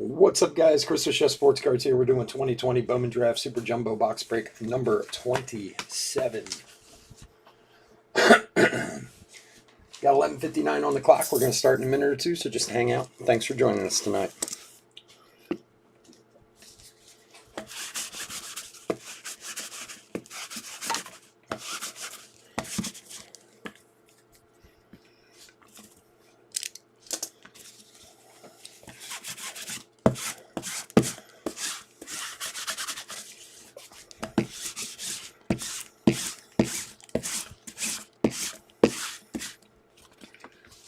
What's up, guys? Chris Chef Sports Cards here. We're doing 2020 Bowman Draft Super Jumbo Box Break number 27. Got 11:59 on the clock. We're going to start in a minute or two, so just hang out. Thanks for joining us tonight.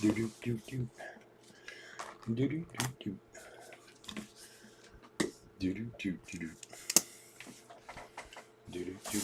Do do do do do do do do do do do do do do do.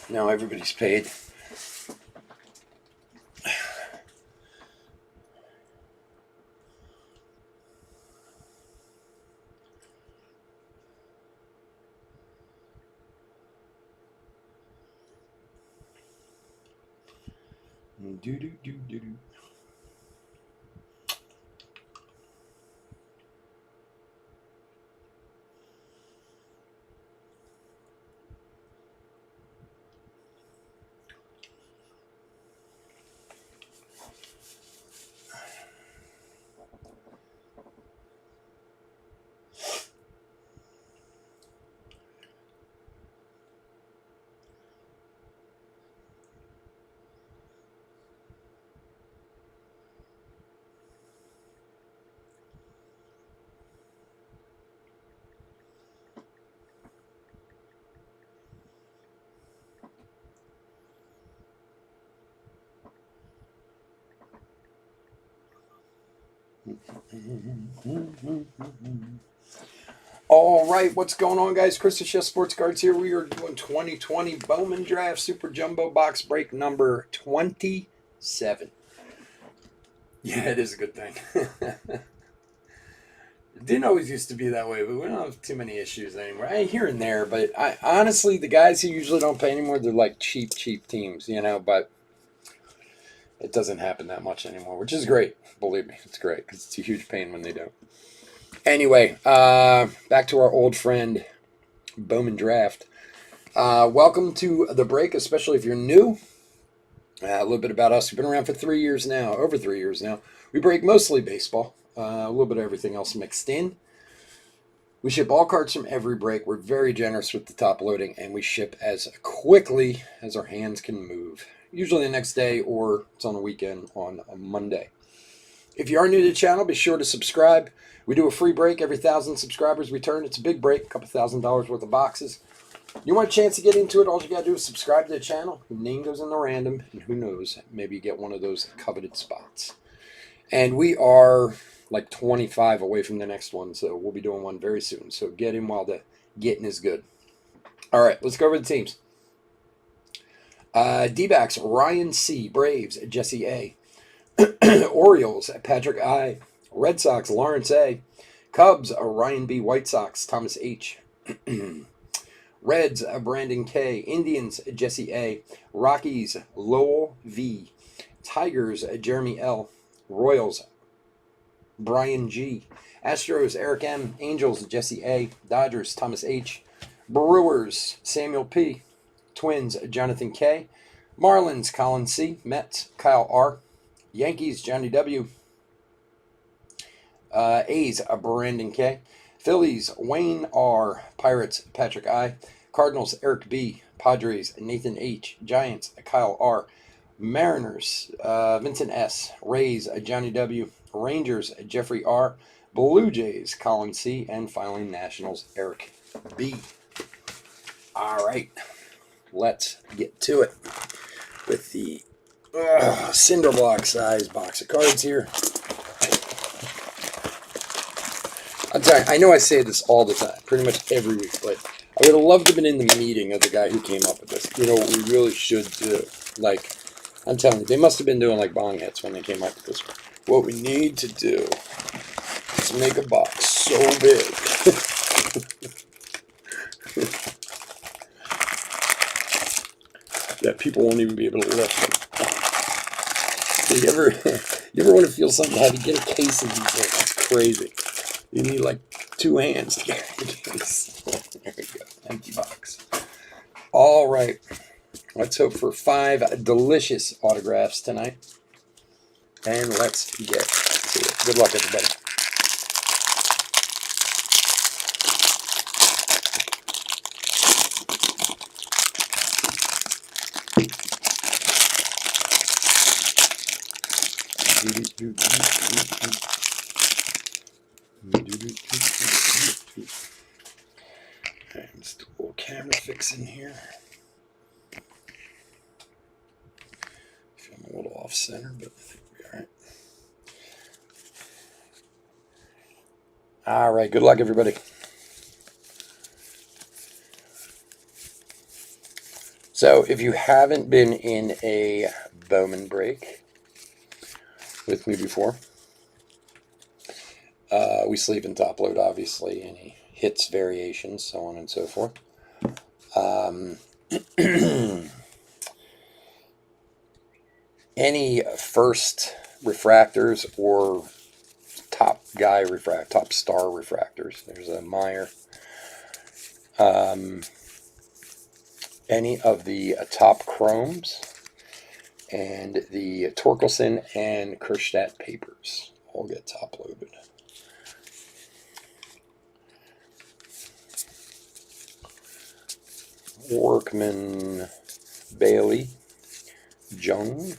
No, everybody's paid. Do do do do do. All right, what's going on, guys? Chris Chef Sports Cards here. We are doing 2020 Bowman Draft Super Jumbo Box Break number 27. Yeah, it is a good thing. It didn't always used to be that way, but we don't have too many issues anymore. Here and there, but honestly, the guys who usually don't pay anymore, they're like cheap teams, but it doesn't happen that much anymore, which is great. Believe me, it's great because it's a huge pain when they don't. Anyway, back to our old friend, Bowman Draft. Welcome to the break, especially if you're new. A little bit about us. We've been around for 3 years now, over 3 years now. We break mostly baseball, a little bit of everything else mixed in. We ship all cards from every break. We're very generous with the top loading, and we ship as quickly as our hands can move. Usually the next day, or it's on a weekend on a Monday. If you are new to the channel, be sure to subscribe. We do a free break every 1,000 subscribers return. It's a big break, a couple $1,000 worth of boxes. You want a chance to get into it, all you got to do is subscribe to the channel. Your name goes in the random, and who knows, maybe you get one of those coveted spots. And we are like 25 away from the next one, so we'll be doing one very soon. So get in while the getting is good. All right, let's go over the teams. D-backs, Ryan C. Braves, Jesse A. Orioles, Patrick I. Red Sox, Lawrence A. Cubs, Ryan B. White Sox, Thomas H. Reds, Brandon K. Indians, Jesse A. Rockies, Lowell V. Tigers, Jeremy L. Royals, Brian G. Astros, Eric M. Angels, Jesse A. Dodgers, Thomas H. Brewers, Samuel P. Twins, Jonathan K. Marlins, Colin C. Mets, Kyle R. Yankees, Johnny W. A's, Brandon K. Phillies, Wayne R. Pirates, Patrick I. Cardinals, Eric B. Padres, Nathan H. Giants, Kyle R. Mariners, Vincent S. Rays, Johnny W. Rangers, Jeffrey R. Blue Jays, Colin C. And finally, Nationals, Eric B. All right, let's get to it with the cinder block size box of cards here. I'm telling you, I know I say this all the time, pretty much every week, but I would have loved to have been in the meeting of the guy who came up with this. You know what we really should do? Like, I'm telling you, they must have been doing like bong hits when they came up with this one. What we need to do is make a box so big that people won't even be able to lift them. You ever want to feel something heavy? Get a case of these things. It's crazy. You need like 2 hands to carry the case. There we go. Empty box. All right. Let's hope for 5 delicious autographs tonight. And let's get to it. Good luck, everybody. Okay, just a little camera fix in here. I'm a little off center, but I think we'll be all right. All right, good luck, everybody. So, if you haven't been in a Bowman break with me before, we sleeve and top load, obviously, any hits, variations, so on and so forth. Any first refractors or top star refractors. There's a Meyer. Any of the top chromes and the Torkelson and Kerstadt papers all get top loaded. Workman, Bailey, Jung.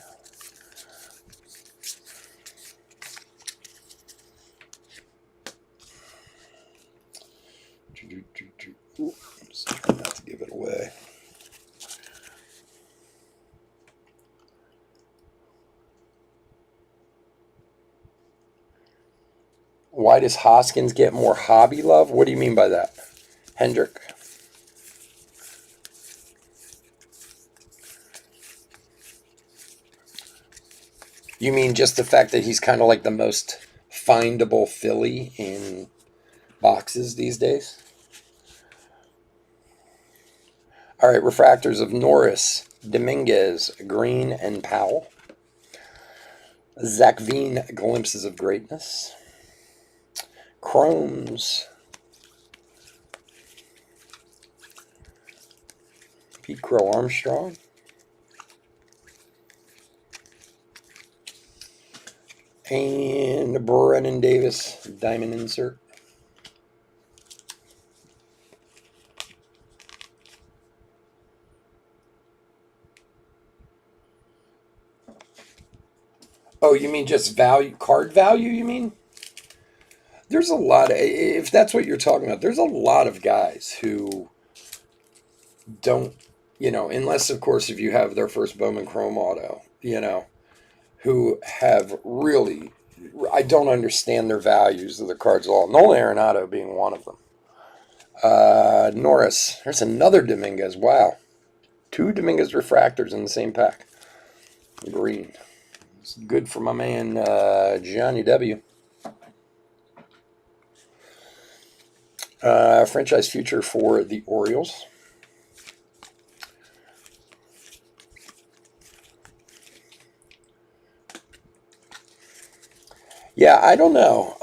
Oops, try not to give it away. Why does Hoskins get more hobby love? What do you mean by that? Hendrick? You mean just the fact that he's kind of like the most findable Philly in boxes these days? All right, refractors of Norris, Dominguez, Green, and Powell. Zach Veen, Glimpses of Greatness. Chromes. Pete Crow Armstrong. And Brennan Davis, Diamond Insert. Oh, you mean just value, card value, you mean? There's a lot of, if that's what you're talking about, there's a lot of guys who don't, unless, of course, if you have their first Bowman Chrome auto, who have really, I don't understand their values of the cards at all. Nolan Arenado being one of them. Norris, there's another Dominguez. Wow. 2 Dominguez refractors in the same pack. Green. It's good for my man, Johnny W. Franchise future for the Orioles. Yeah, I don't know.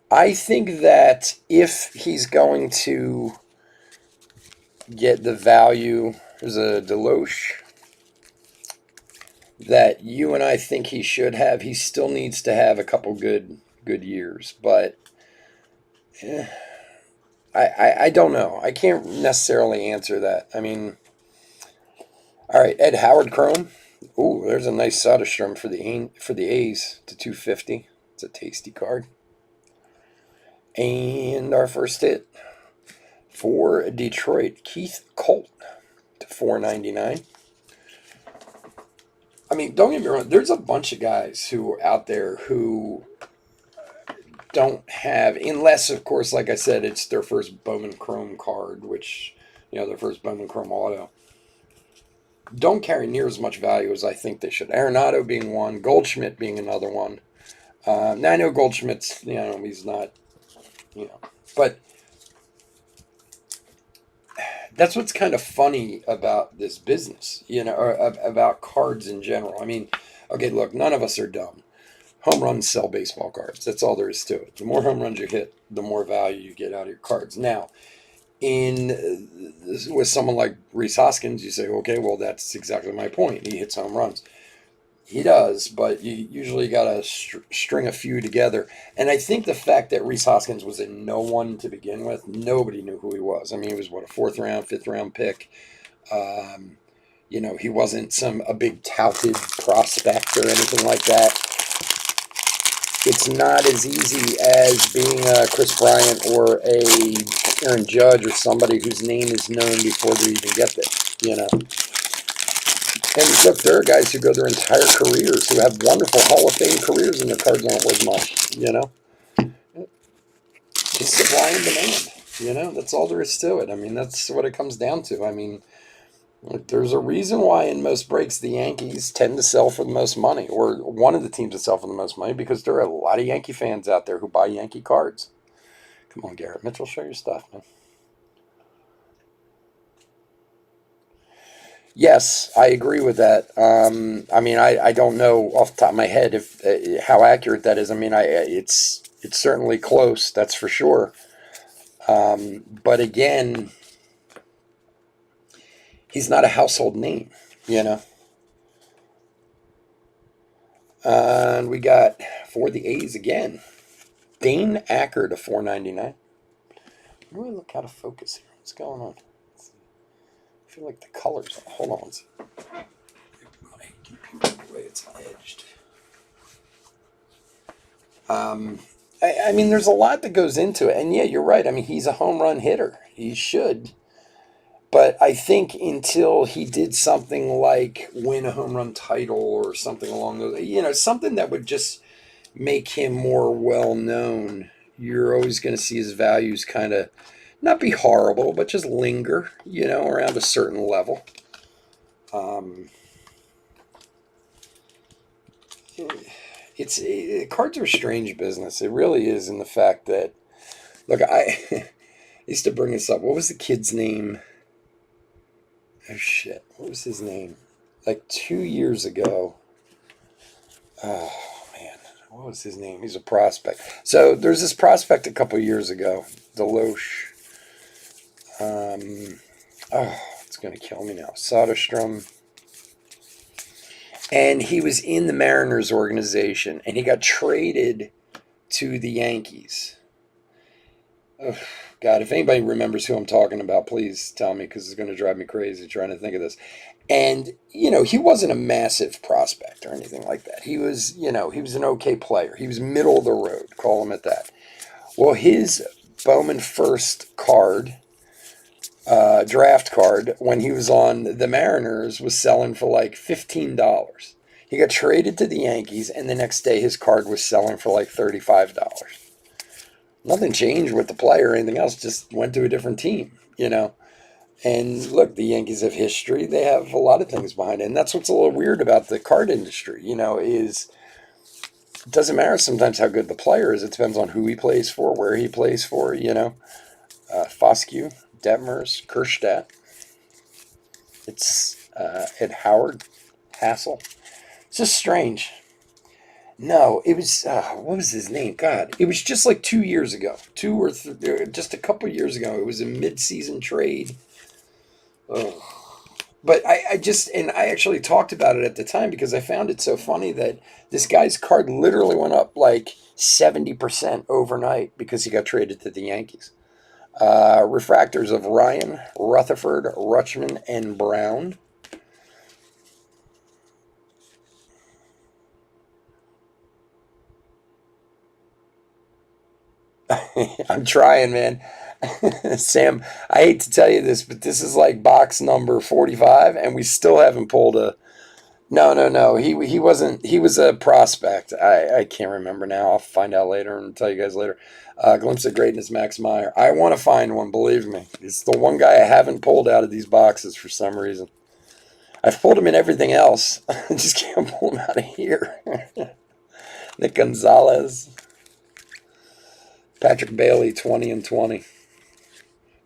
I think that if he's going to get the value, there's a Deloche that you and I think he should have. He still needs to have a couple good years, but I don't know. I can't necessarily answer that. I mean, all right, Ed Howard Chrome. Ooh, there's a nice Soderstrom for the A's to 250. It's a tasty card. And our first hit for Detroit, Keith Colt to 499. I mean, don't get me wrong. There's a bunch of guys who are out there who don't have, unless of course, like I said, it's their first Bowman Chrome card, which their first Bowman Chrome auto. Don't carry near as much value as I think they should. Arenado being one, Goldschmidt being another one. Now I know Goldschmidt's, he's not, but that's what's kind of funny about this business, or about cards in general. I mean, okay, look, none of us are dumb. Home runs sell baseball cards. That's all there is to it. The more home runs you hit, the more value you get out of your cards. Now, with someone like Rhys Hoskins, you say, okay, well, that's exactly my point. He hits home runs. He does, but you usually got to string a few together. And I think the fact that Rhys Hoskins was a no one to begin with, nobody knew who he was. I mean, he was, a fourth round, fifth round pick. He wasn't a big touted prospect or anything like that. It's not as easy as being a Chris Bryant or a Aaron Judge or somebody whose name is known before they even get there, And look, there are guys who go their entire careers who have wonderful Hall of Fame careers and their cards aren't worth much, It's supply and demand, That's all there is to it. I mean, that's what it comes down to. I mean, there's a reason why in most breaks the Yankees tend to sell for the most money, or one of the teams that sell for the most money, because there are a lot of Yankee fans out there who buy Yankee cards. Come on, Garrett Mitchell, show your stuff, man. Yes, I agree with that. I mean, I don't know off the top of my head if how accurate that is. I mean, it's certainly close, that's for sure. But again, he's not a household name, And we got for the A's again, Dane Acker to 499. Really look out of focus here. What's going on? I feel like the colors. Hold on. The way it's edged. I mean, there's a lot that goes into it, and yeah, you're right. I mean, he's a home run hitter. He should. But I think until he did something like win a home run title or something along those, something that would just make him more well known, you're always going to see his values kind of not be horrible, but just linger, around a certain level. Cards are a strange business. It really is, in the fact that, look, I used to bring this up. What was the kid's name? Oh, shit. What was his name? Like 2 years ago. Oh, man. What was his name? He's a prospect. So there's this prospect a couple years ago. Deloche. It's going to kill me now. Soderstrom. And he was in the Mariners organization. And he got traded to the Yankees. Oh, God, if anybody remembers who I'm talking about, please tell me, because it's going to drive me crazy trying to think of this. And, he wasn't a massive prospect or anything like that. He was, he was an okay player. He was middle of the road, call him at that. Well, his Bowman first card, draft card, when he was on the Mariners, was selling for like $15. He got traded to the Yankees, and the next day his card was selling for like $35. Nothing changed with the player or anything else, just went to a different team, And look, the Yankees have history. They have a lot of things behind it. And that's what's a little weird about the card industry, is it doesn't matter sometimes how good the player is. It depends on who he plays for, where he plays for, Foscue, Detmers, Kerstadt. It's Ed Howard, Hassel. It's just strange. No, it was, what was his name? God, it was just like 2 years ago. Just a couple years ago. It was a mid-season trade. Oh. But I actually talked about it at the time because I found it so funny that this guy's card literally went up like 70% overnight because he got traded to the Yankees. Refractors of Ryan, Rutherford, Rutschman, and Brown. I'm trying, man. Sam, I hate to tell you this, but this is like box number 45, and we still haven't pulled a. No, no, no. He wasn't. He was a prospect. I can't remember now. I'll find out later and tell you guys later. Glimpse of Greatness, Max Meyer. I want to find one. Believe me, it's the one guy I haven't pulled out of these boxes for some reason. I've pulled him in everything else. I just can't pull him out of here. Nick Gonzalez, Patrick Bailey, 20-20.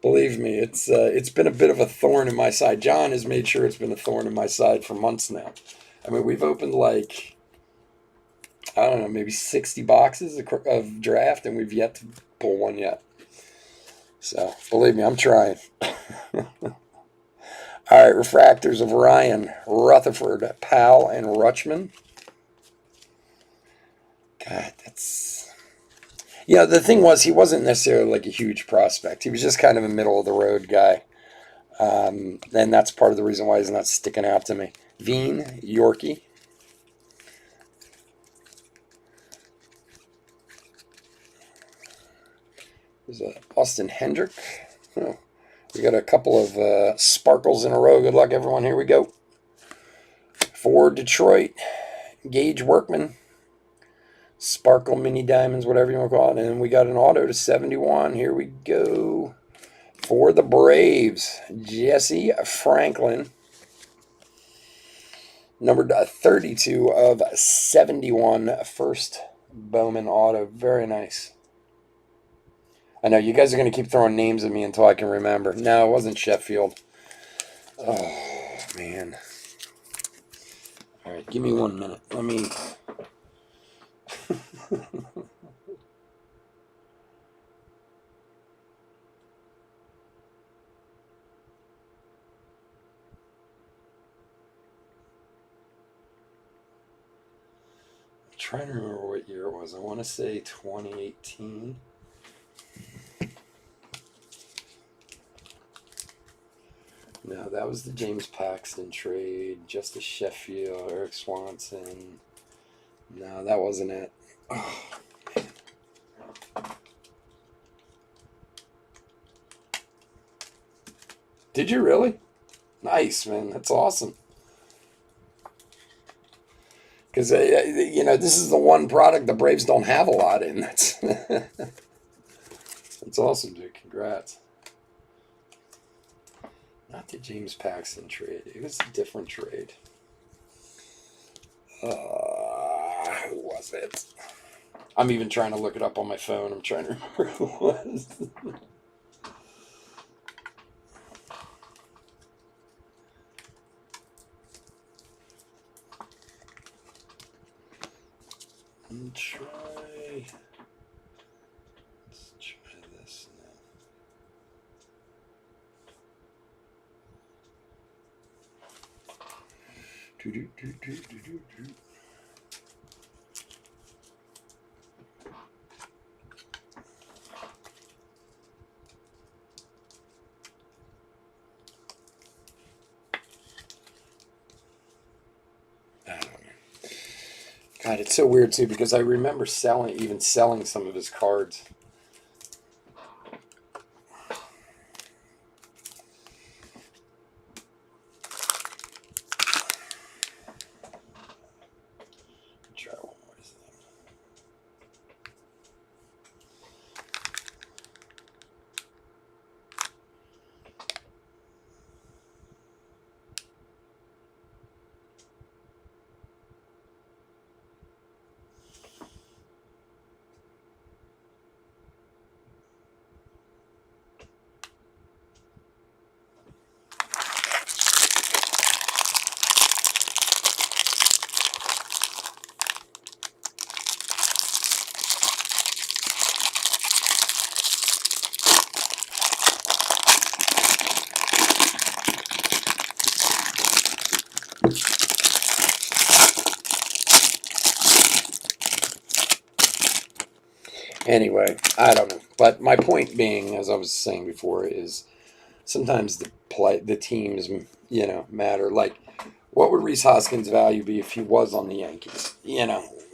Believe me, it's been a bit of a thorn in my side. John has made sure it's been a thorn in my side for months now. I mean, we've opened like, I don't know, maybe 60 boxes of draft, and we've yet to pull one yet. So, believe me, I'm trying. All right, refractors of Ryan, Rutherford, Powell, and Rutschman. God, that's... Yeah, the thing was, he wasn't necessarily like a huge prospect. He was just kind of a middle-of-the-road guy. And that's part of the reason why he's not sticking out to me. Veen, Yorkie. There's a Austin Hendrick. Oh, we got a couple of sparkles in a row. Good luck, everyone. Here we go. For Detroit, Gage Workman. Sparkle mini diamonds, whatever you want to call it. And we got an auto to 71. Here we go. For the Braves, Jesse Franklin. Numbered 32 of 71. First Bowman auto. Very nice. I know you guys are going to keep throwing names at me until I can remember. No, it wasn't Sheffield. Oh, man. All right, give me 1 minute. Let me... I'm trying to remember what year it was. I want to say 2018. No, that was the James Paxton trade. Justice Sheffield, Eric Swanson. No, that wasn't it. Oh, did you really? Nice, man. That's awesome. Because, this is the one product the Braves don't have a lot in. That's awesome, dude. Congrats. Not the James Paxton trade. It was a different trade. Who was it? I'm even trying to look it up on my phone. I'm trying to remember who it was. Let's try this now. God, it's so weird too because I remember selling some of his cards. Try one more thing. Anyway, I don't know. But my point being, as I was saying before, is sometimes the teams, matter. Like, what would Reese Hoskins' value be if he was on the Yankees?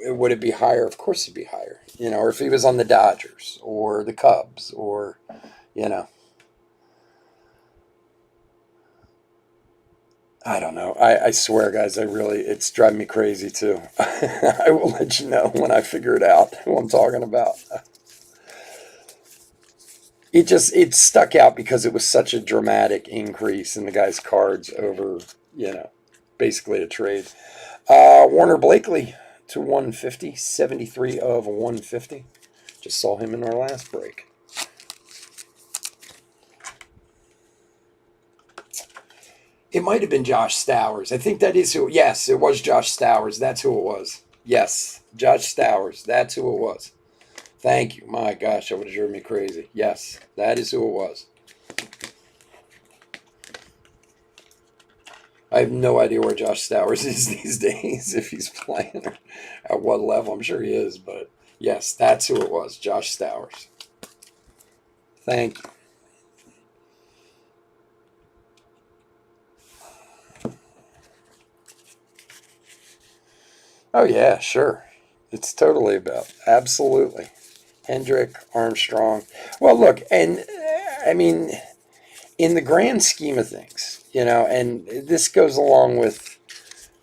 Would it be higher? Of course it'd be higher. Or if he was on the Dodgers or the Cubs or, you know, I don't know. I swear, guys, it's driving me crazy too. I will let you know when I figure it out who I'm talking about. It stuck out because it was such a dramatic increase in the guy's cards over, basically a trade. Warner Blakely to 150, 73 of 150. Just saw him in our last break. It might have been Josh Stowers. I think that is who. Yes, it was Josh Stowers. That's who it was. Yes, Josh Stowers. That's who it was. Thank you. My gosh, that would have driven me crazy. Yes, that is who it was. I have no idea where Josh Stowers is these days, if he's playing or at what level. I'm sure he is, but yes, that's who it was. Josh Stowers. Thank you. Oh, yeah, sure. It's totally about. Absolutely. Hendrick, Armstrong. Well, look, and I mean, in the grand scheme of things, and this goes along with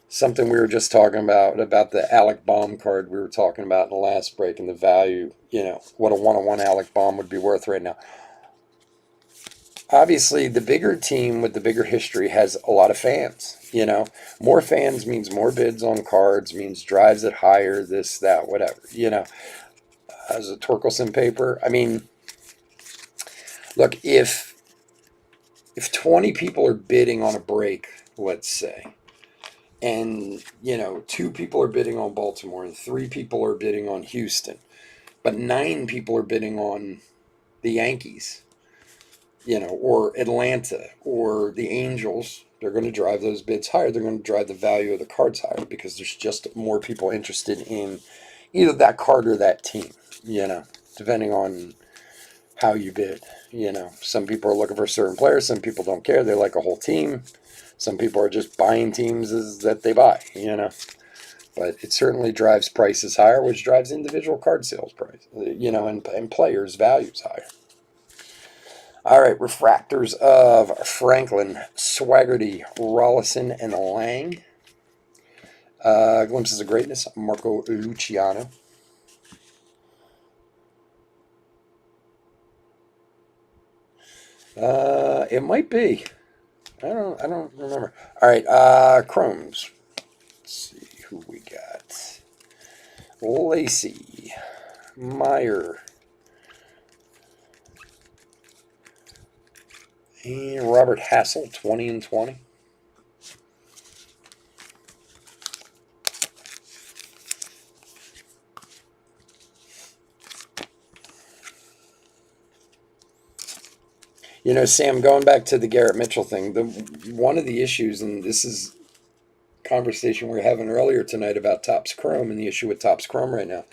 something we were just talking about the Alec Baum card we were talking about in the last break and the value, what a one-on-one Alec Baum would be worth right now. Obviously, the bigger team with the bigger history has a lot of fans. More fans means more bids on cards, means drives it higher, this, that, whatever. As a Torkelson paper, I mean, look, if 20 people are bidding on a break, let's say, and 2 people are bidding on Baltimore and 3 people are bidding on Houston, but 9 people are bidding on the Yankees, or Atlanta or the Angels, they're going to drive those bids higher. They're going to drive the value of the cards higher because there's just more people interested in either that card or that team, depending on how you bid. Some people are looking for a certain player. Some people don't care. They like a whole team. Some people are just buying teams that they buy, But it certainly drives prices higher, which drives individual card sales price, and players' values higher. All right, refractors of Franklin, Swaggerty, Rollison, and Lang. Glimpses of Greatness, Marco Luciano. It might be. I don't remember. All right, Chromes. Let's see who we got. Lacey, Meyer, and Robert Hassel, 20 and 20. Sam, going back to the Garrett Mitchell thing, one of the issues, and this is conversation we were having earlier tonight about Topps Chrome and the issue with Topps Chrome right now.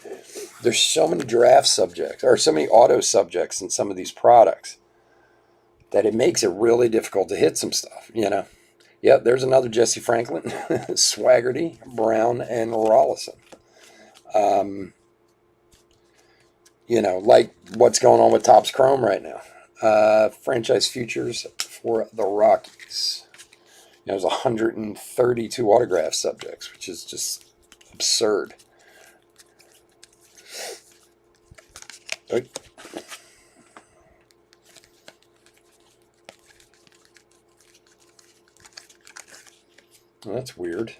There's so many draft subjects or so many auto subjects in some of these products that it makes it really difficult to hit some stuff, Yep, there's another Jesse Franklin, Swaggerty, Brown, and Rollison. Like what's going on with Topps Chrome right now. Franchise futures for the Rockies. There's 132 autograph subjects, which is just absurd. Well, that's weird.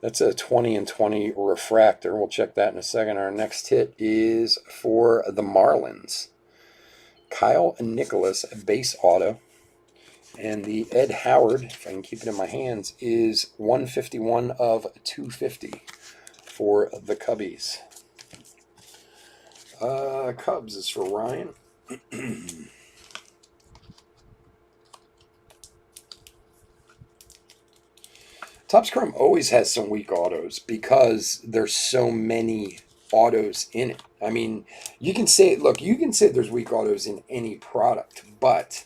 That's a 20 and 20 refractor. We'll check that in a second. Our next hit is for the Marlins. Kyle Nicholas, base auto. And the Ed Howard, if I can keep it in my hands, is 151 of 250 for the Cubbies. Cubs is for Ryan. Topps Chrome always has some weak autos because there's so many autos in it. I mean, you can say, look, you can say there's weak autos in any product, but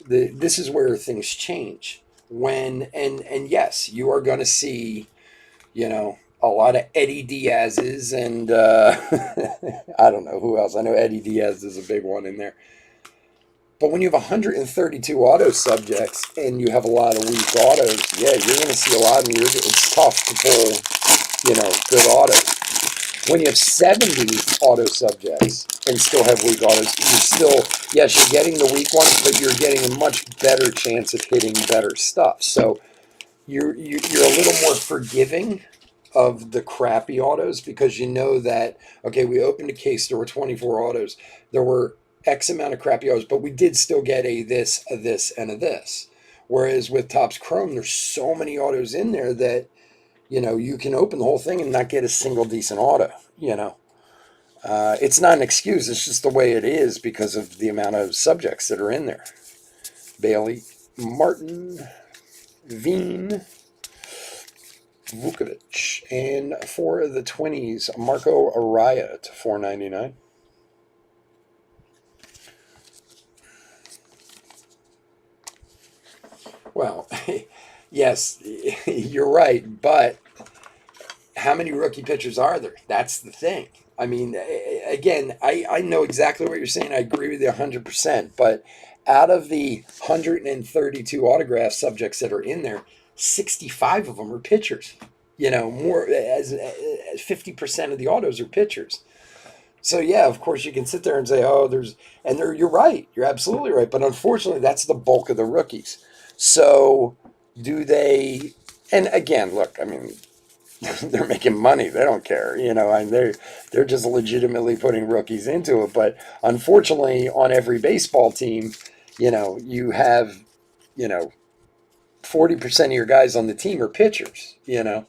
this is where things change. And yes, you are going to see, a lot of Eddie Diaz's and I don't know who else. I know Eddie Diaz is a big one in there. But when you have 132 auto subjects and you have a lot of weak autos, yeah, you're going to see a lot, and it's tough to pull, good autos. When you have 70 auto subjects and still have weak autos, yes, you're getting the weak ones, but you're getting a much better chance of hitting better stuff. So you're a little more forgiving of the crappy autos, because you know that, okay, we opened a case, there were 24 autos, there were X amount of crappy autos, but we did still get a this, a this, and a this. Whereas with Topps Chrome, there's so many autos in there that, you can open the whole thing and not get a single decent auto. It's not an excuse, it's just the way it is because of the amount of subjects that are in there. Bailey, Martin, Veen, Vukovic, and for the 20s, Marco Araya to $4.99. Well, yes, you're right, but how many rookie pitchers are there? That's the thing. I mean, again, I know exactly what you're saying. I agree with you 100%. But out of the 132 autograph subjects that are in there, 65 of them are pitchers. More as 50% of the autos are pitchers. So yeah, of course you can sit there and say, oh, you're right. You're absolutely right. But unfortunately, that's the bulk of the rookies. So do they? And again, look, I mean, they're making money. They don't care, and they're just legitimately putting rookies into it. But unfortunately, on every baseball team, you have, 40% of your guys on the team are pitchers, and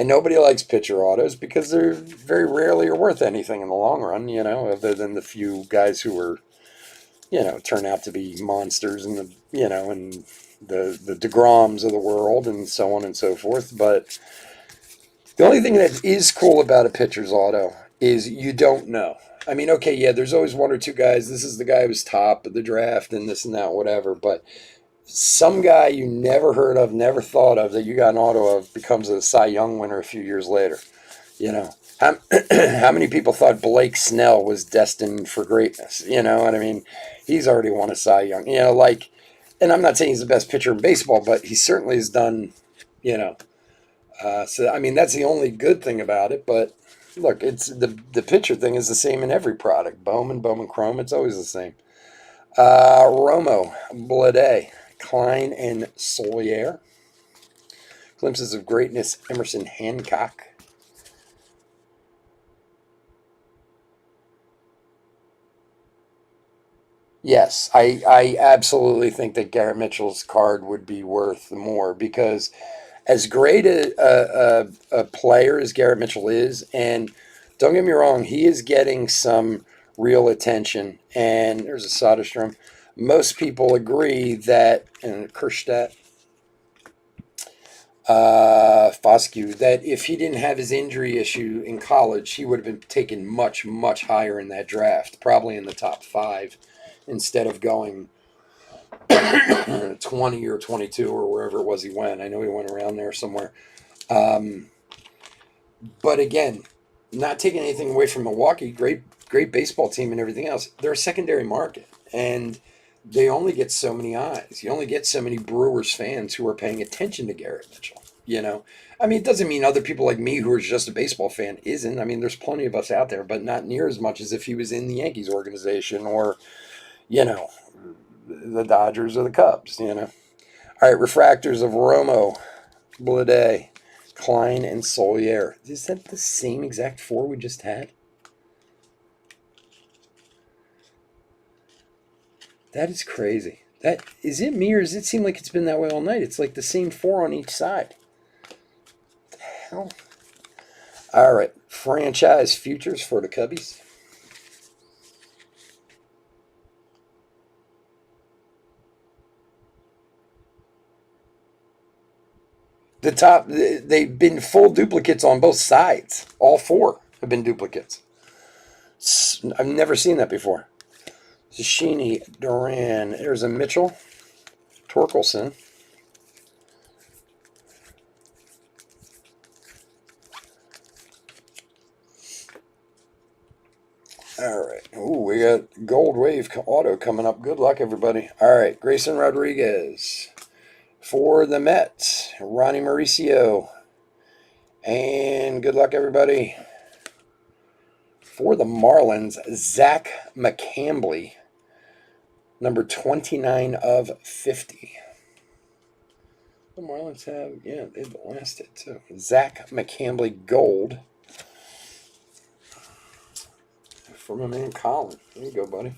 nobody likes pitcher autos because they're very rarely are worth anything in the long run, other than the few guys who are, turn out to be monsters and and the DeGroms of the world and so on and so forth. But the only thing that is cool about a pitcher's auto is you don't know. I mean, okay, yeah, there's always one or two guys. This is the guy who's top of the draft and this and that, whatever. But some guy you never heard of, never thought of, that you got an auto of becomes a Cy Young winner a few years later. How, how many people thought Blake Snell was destined for greatness? You know what I mean? He's already won a Cy Young. And I'm not saying he's the best pitcher in baseball, but he certainly has done, you know. So, I mean, that's the only good thing about it. But look, it's the pitcher thing is the same in every product. Bowman Chrome, it's always the same. Romo, Blade, Klein, and Solier. Glimpses of Greatness, Emerson Hancock. Yes, I absolutely think that Garrett Mitchell's card would be worth more, because as great a player as Garrett Mitchell is, and don't get me wrong, he is getting some real attention. And there's a Soderstrom. Most people agree that, and Kerstedt, Foscue, that if he didn't have his injury issue in college, he would have been taken much, much higher in that draft, probably in the top 5, instead of going 20 or 22 or wherever it was he went. I know he went around there somewhere. Um, but again, not taking anything away from Milwaukee, great baseball team and everything else. They're a secondary market, and they only get so many eyes. You only get so many Brewers fans who are paying attention to Garrett Mitchell. I mean, it doesn't mean other people like me who are just a baseball fan isn't. I mean, there's plenty of us out there, but not near as much as if he was in the Yankees organization or, you know, the Dodgers or the Cubs. All right, refractors of Romo, Blade, Klein, and Solier. Is that the same exact 4 we just had? That is crazy. That is it me, or does it seem like it's been that way all night? It's like the same 4 on each side. What the hell? All right, franchise futures for the Cubbies. The top, they've been full duplicates on both sides, all 4. have been duplicates. I've never seen that before. Sheeny, Duran. There's a Mitchell. Torkelson. All right. Ooh, we got Gold Wave Auto coming up. Good luck, everybody. All right. Grayson Rodriguez. For the Mets, Ronnie Mauricio. And good luck, everybody. For the Marlins, Zach McCambly. Number 29 of 50. The Marlins have, yeah, they blasted too. Zach McCambly Gold. For my man Colin. There you go, buddy.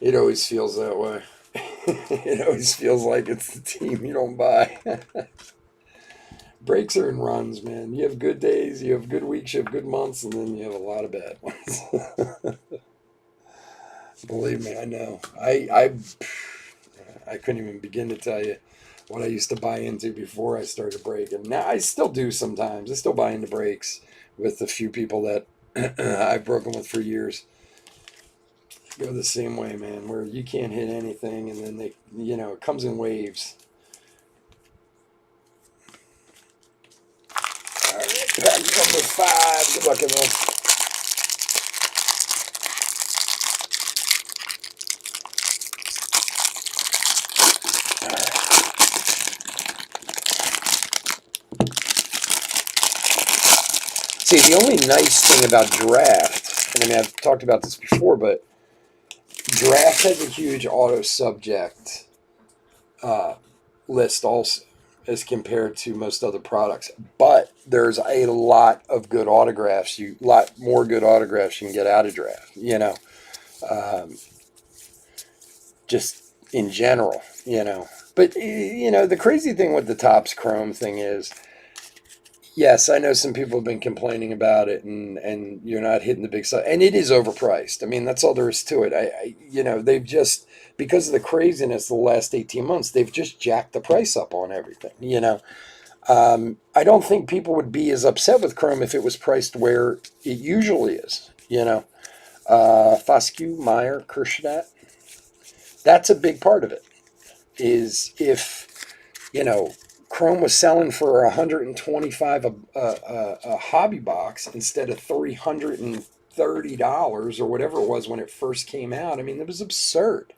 It always feels that way. It always feels like it's the team you don't buy. Breaks are in runs, man. You have good days, you have good weeks, you have good months, and then you have a lot of bad ones. Believe me, I know. I couldn't even begin to tell you what I used to buy into before I started breaking. Now I still do sometimes. I still buy into breaks with a few people that I've broken with for years. Go the same way, man, where you can't hit anything, and then they, it comes in waves. All right, pack number 5. Good luck, everyone. See, the only nice thing about draft, and I mean, I've talked about this before, but draft has a huge auto subject list also as compared to most other products. But there's a lot of good autographs. Lot more good autographs you can get out of draft. Just in general. But the crazy thing with the Topps Chrome thing is, yes, I know some people have been complaining about it, and you're not hitting the big side, and it is overpriced. I mean, that's all there is to it. They've just, because of the craziness the last 18 months, they've just jacked the price up on everything. I don't think people would be as upset with Chrome if it was priced where it usually is. Foscue, Meyer, Kershdat. That's a big part of it. Is if Chrome was selling for $125 a hobby box instead of $330 or whatever it was when it first came out. I mean, it was absurd.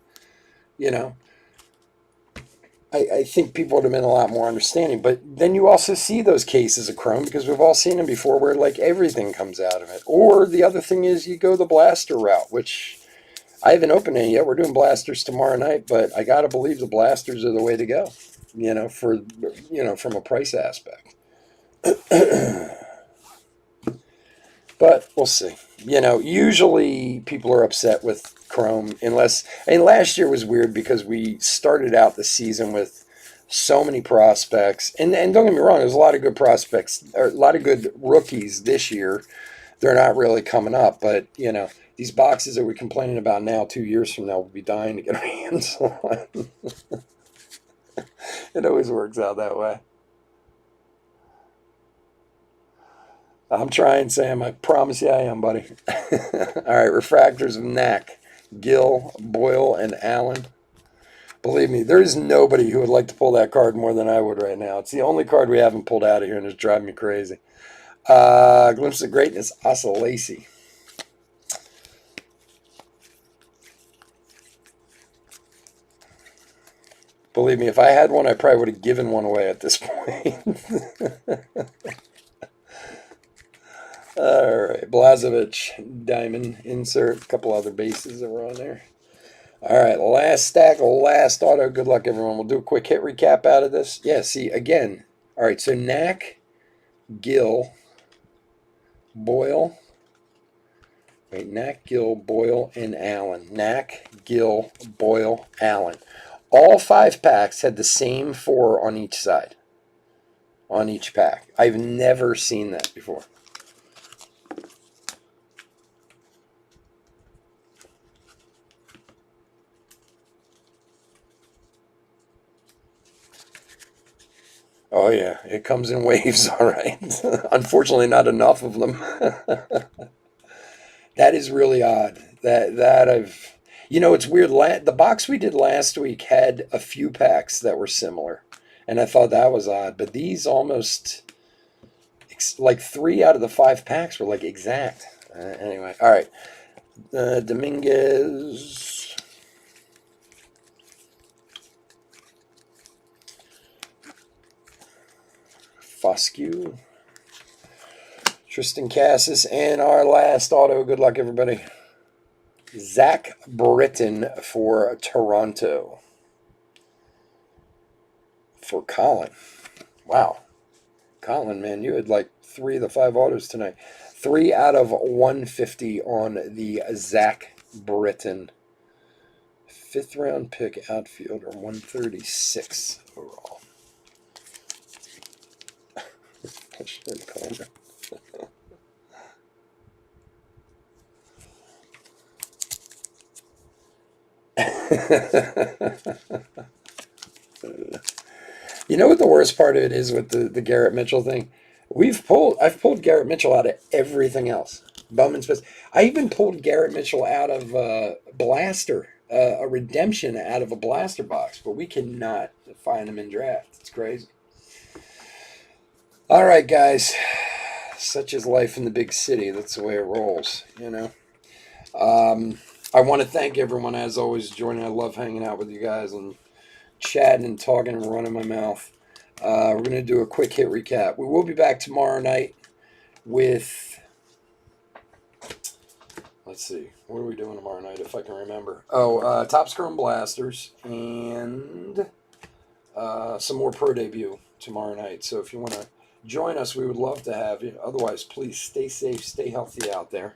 I think people would have been a lot more understanding. But then you also see those cases of Chrome, because we've all seen them before, where like everything comes out of it. Or the other thing is you go the blaster route, which I haven't opened any yet. We're doing blasters tomorrow night, but I got to believe the blasters are the way to go, from a price aspect. But we'll see. Usually people are upset with Chrome and last year was weird because we started out the season with so many prospects. And don't get me wrong, there's a lot of good prospects, or a lot of good rookies this year. They're not really coming up, but these boxes that we're complaining about now, 2 years from now, we'll be dying to get our hands on. It always works out that way. I'm trying, Sam. I promise you I am, buddy. All right, refractors of Knack, Gill, Boyle, and Allen. Believe me, there is nobody who would like to pull that card more than I would right now. It's the only card we haven't pulled out of here, and it's driving me crazy. Glimpse of Greatness, Asa Lacy. Believe me, if I had one, I probably would have given one away at this point. All right, Blazovic, diamond insert, a couple other bases that were on there. All right, last stack, last auto. Good luck, everyone. We'll do a quick hit recap out of this. Yeah, see, again. All right, so Knack, Gill, Boyle. Wait, Knack, Gill, Boyle, and Allen. Knack, Gill, Boyle, Allen. All 5 packs had the same 4 on each side, on each pack. I've never seen that before. Oh yeah, it comes in waves, all right. Unfortunately, not enough of them. That is really odd. That I've, it's weird. The box we did last week had a few packs that were similar, and I thought that was odd. But these almost like 3 out of the 5 packs were like exact. Anyway, all right. Dominguez. Foscue. Tristan Cassis, and our last auto. Good luck, everybody. Zach Britton for Toronto. For Colin. Wow. Colin, man, you had like 3 of the 5 autos tonight. 3 out of 150 on the Zach Britton. 5th round pick outfielder, 136 overall. I should call him. You know what the worst part of it is with the Garrett Mitchell thing? I've pulled Garrett Mitchell out of everything else. Bowman Smith. I even pulled Garrett Mitchell out of Blaster, a redemption out of a Blaster box, but we cannot find him in draft. It's crazy. All right, guys. Such is life in the big city. That's the way it rolls, I want to thank everyone, as always, joining. I love hanging out with you guys and chatting and talking and running my mouth. We're going to do a quick hit recap. We will be back tomorrow night with, let's see, what are we doing tomorrow night if I can remember? Topps Chrome Blasters and some more Pro Debut tomorrow night. So if you want to join us, we would love to have you. Otherwise, please stay safe, stay healthy out there.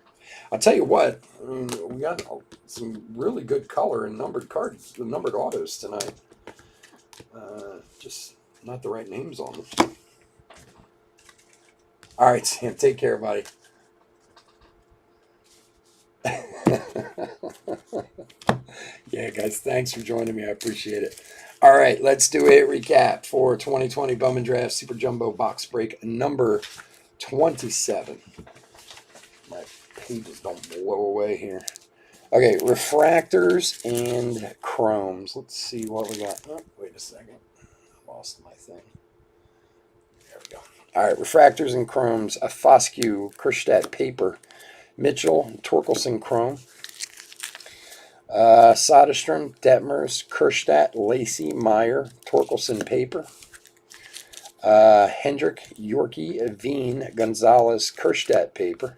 I'll tell you what, we got some really good color and numbered cards, numbered autos tonight. Just not the right names on them. All right, Sam, take care, buddy. Yeah, guys, thanks for joining me. I appreciate it. All right, let's do a recap for 2020 Bowman Draft Super Jumbo Box Break number 27. My pages don't blow away here. Okay, refractors and chromes. Let's see what we got. Oh, wait a second. I lost my thing. There we go. All right, refractors and chromes. A Foscue, Kerstedt paper. Mitchell, Torkelson chrome. Soderstrom, Detmers, Kerstedt, Lacey, Meyer, Torkelson paper. Hendrick, Yorkie, Veen, Gonzalez, Kerstedt paper.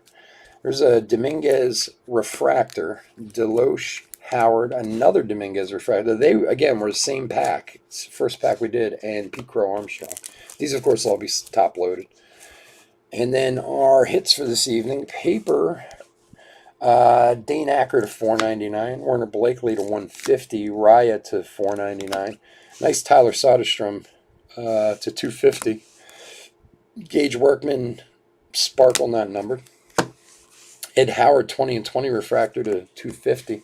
There's a Dominguez refractor, Deloche, Howard, another Dominguez refractor. They, again, were the same pack. It's the first pack we did, and Pete Crow Armstrong. These, of course, will all be top-loaded. And then our hits for this evening, paper, Dane Acker to $4.99, Warner Blakely to $150, Raya to $4.99. Nice Tyler Soderstrom to $250. Gage Workman, Sparkle, not numbered. Ed Howard, 20 and 20 refractor to $250.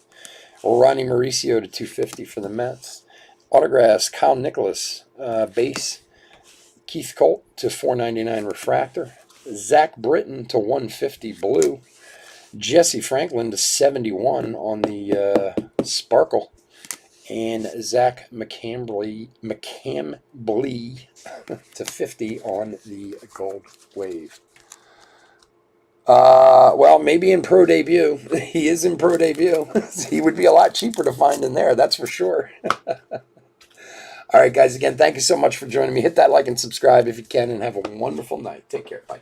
Ronnie Mauricio to $250 for the Mets. Autographs, Kyle Nicholas, base. Keith Colt to $4.99 refractor. Zach Britton to $150 blue. Jesse Franklin to $71 on the Sparkle. And Zach McCambly to $50 on the Gold Wave. Well, maybe in Pro Debut. He is in Pro Debut. He would be a lot cheaper to find in there, that's for sure. All right, guys, again, thank you so much for joining me. Hit that like and subscribe if you can, and have a wonderful night. Take care. Bye.